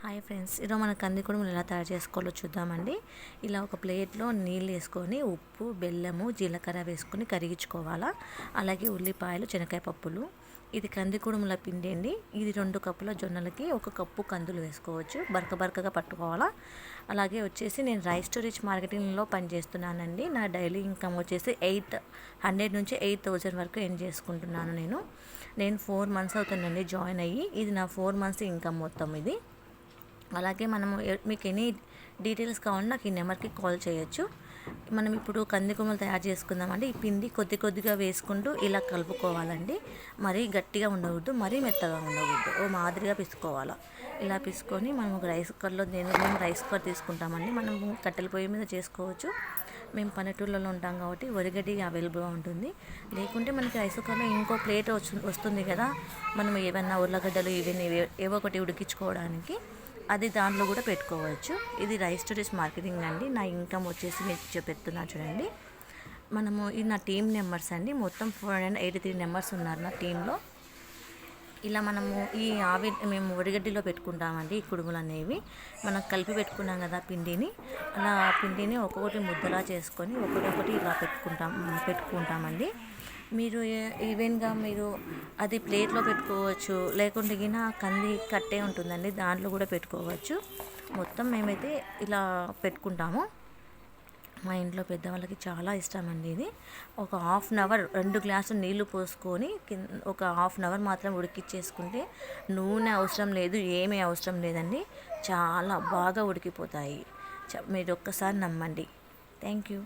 Hi friends, ఈరోజు మన కంది కుడుములు ఎలా తయారు చేసుకోవాలో చూద్దామండి. ఇలా ఒక ప్లేట్లో నీళ్ళు వేసుకొని ఉప్పు, బెల్లము, జీలకర్ర వేసుకొని కరిగించుకోవాలా. అలాగే ఉల్లిపాయలు, శనగకాయ పప్పులు. ఇది కంది కుడుముల పిండి అండి. ఇది 2 కప్పుల జొన్నలకి 1 కప్పు కందులు వేసుకోవచ్చు. బరకగా పట్టుకోవాలా. అలాగే వచ్చేసి నేను రైస్ టు రిచ్ మార్కెటింగ్లో పనిచేస్తున్నానండి. నా డైలీ ఇన్కమ్ వచ్చేసి 800 నుంచి 8000 వరకు ఎర్న్ చేసుకుంటున్నాను. నేను 4 మంత్స్ అవుతుందండి జాయిన్ అయ్యి. ఇది నా 4 మంత్స్ ఇన్కమ్ మొత్తం ఇది. అలాగే మనము మీకు ఎనీ డీటెయిల్స్ కావాలంటే నాకు ఈ నెంబర్కి కాల్ చేయొచ్చు. మనం ఇప్పుడు కంది కుడుములు తయారు చేసుకుందామండి. ఈ పిండి కొద్దిగా వేసుకుంటూ ఇలా కలుపుకోవాలండి. మరీ గట్టిగా ఉండకూడదు, మరీ మెత్తగా ఉండకూడదు. ఓ మాదిరిగా పిసుకోవాలి. ఇలా పిసుకొని మనం ఒక రైస్ కుక్కర్లో మేము రైస్ కుక్కర్ తీసుకుంటామండి. మనము కట్టెల పొయ్యి మీద చేసుకోవచ్చు. మేము పల్లెటూళ్ళలో ఉంటాం కాబట్టి వరిగడ్డి అవైలబుల్గా ఉంటుంది. లేకుంటే మనకి రైస్ కుక్కర్లో ఇంకో ప్లేట్ వస్తుంది కదా, మనం ఏమన్నా ఉర్లగడ్డలు ఇవన్నీ ఏవో ఒకటి ఉడికించుకోవడానికి అది దాంట్లో కూడా పెట్టుకోవచ్చు. ఇది రైస్ టు రిచ్ మార్కెటింగ్ అండి. నా ఇన్కమ్ వచ్చేసి మీకు చెప్తున్నా చూడండి. ఇది నా టీం నెంబర్స్ అండి. మొత్తం 483 నెంబర్స్ ఉన్నారు నా టీంలో. ఇలా మేము వడిగడ్డిలో పెట్టుకుంటామండి. ఈ కుడుములు అనేవి మనం కలిపి పెట్టుకున్నాం కదా పిండిని. అలా పిండిని ఒక్కొక్కటి ముద్దలా చేసుకొని ఒకటి ఇలా పెట్టుకుంటామండి. మీరు ఈవెన్గా అది ప్లేట్లో పెట్టుకోవచ్చు, లేకుంటే గిన కంది కట్టే ఉంటుందండి, దాంట్లో కూడా పెట్టుకోవచ్చు. మొత్తం మేమైతే ఇలా పెట్టుకుంటాము. మా ఇంట్లో పెద్దవాళ్ళకి చాలా ఇష్టం అండి ఇది. ఒక హాఫ్ అన్ అవర్ 2 గ్లాసులు నీళ్లు పోసుకొని ఒక హాఫ్ అన్ అవర్ మాత్రం ఉడికిచ్చేసుకుంటే నూనె అవసరం లేదు, ఏమీ అవసరం లేదండి. చాలా బాగా ఉడికిపోతాయి. మీరు ఒక్కసారి నమ్మండి. Thank you.